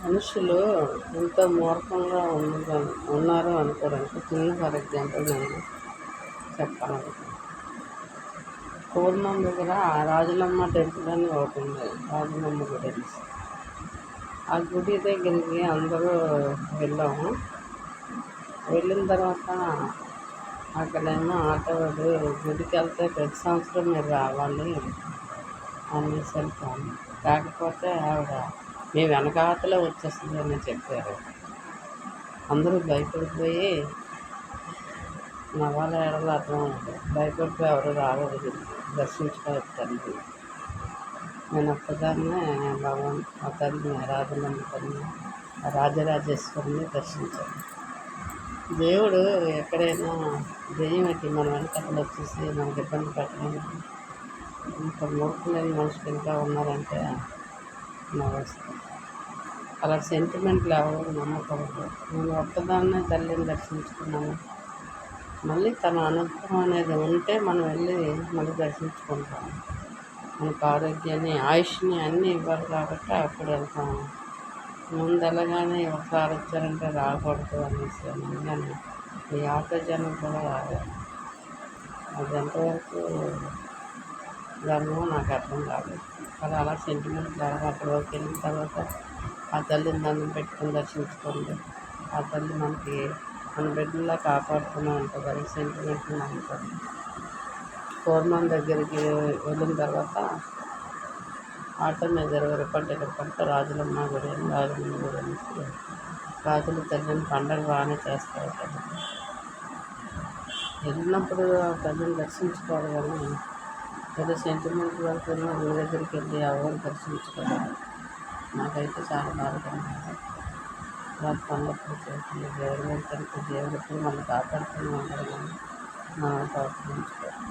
మనుషులు ఎంతో మూర్ఖంగా ఉన్నారు అనుకోవడానికి ఫర్ ఎగ్జాంపుల్ నేను చెప్పాలనుకుంటున్నాను. పూర్ణం దగ్గర రాజులమ్మ టెంపుల్ అని ఒకటి ఉంది, రాజులమ్మ గుడి అనేసి. ఆ గుడి దగ్గరికి అందరూ వెళ్ళాము. వెళ్ళిన తర్వాత అక్కడేమో ఆటోవాడు గుడికి వెళ్తే ప్రతి సంవత్సరం మీరు రావాలి అనేసి వెళ్తాను. కాకపోతే ఆవిడ మీ వెనకాతలే వచ్చేస్తుంది అని చెప్పారు. అందరూ భయపడిపోయి నవ్వాల ఏడలో అర్థం అవుతుంది. భయపడిపోయి ఎవరు రాలేదు గుడికి దర్శించుకోవచ్చు తల్లి. నేను ఒక్కదాన్నే ఆ తల్లిని రాజులమ్మ తల్లిని రాజరాజేశ్వరిని దర్శించాను. దేవుడు ఎక్కడైనా దెయ్యం ఎక్కి మన వెనకతలు వచ్చేసి మనకి ఇబ్బంది పెట్టడానికి ఇంత మూర్ఖులైన మనుషులు ఇంకా ఉన్నారంటే నవ్వుస్తాం. అలా సెంటిమెంట్లు ఎవరు నమ్మకూడదు. నేను ఒక్కదాన్నే తల్లిని దర్శించుకున్నాను. మళ్ళీ తన అనుగ్రహం అనేది ఉంటే మనం వెళ్ళి మళ్ళీ దర్శించుకుంటాము. మనకు ఆరోగ్యాన్ని ఆయుష్ని అన్నీ ఇవ్వాలి కాబట్టి అప్పుడు వెళ్తాము. ముందు వెళ్ళగానే ఒకసారి వచ్చారంటే రాకూడదు అనేసి కానీ ఈ ఆటో జనం కూడా రాలేదు. అది ఎంతవరకు ధర్మమో నాకు అర్థం కాలేదు. కానీ అలా సెంటిమెంట్ లాగా అక్కడికి వెళ్ళిన తర్వాత ఆ తల్లిని దండం పెట్టుకొని దర్శించుకోండి. ఆ తల్లి మనకి మన బిడ్డలా కాపాడుతూనే ఉంటుంది. అది సెంటిమెంట్ నమ్ముతాను. పూర్ణం దగ్గరికి వెళ్ళిన తర్వాత ఆటో మీద 20 రూపాయలు టికెట్ పడితే రాజులమ్మ గుడి రాజులమ్మ గుడి అనేసి రాజుల తల్లిని పండగ బాగానే చేస్తారు కదా. వెళ్ళినప్పుడు ఆ తల్లిని దర్శించుకోవాలి కానీ ఏదో సెంటిమెంట్ వరకు గుడి దగ్గరికి వెళ్ళి ఎవరు దర్శించుకోవాలి. నాకైతే చాలా బాధగా ఉంది. అలా పండుగ చేస్తుంది గవర్నమెంట్ తరఫు దేవుడికి మనం కాపాడుతూనే ఉంటారు కానీ మనం ప్రవర్తించుకోవాలి.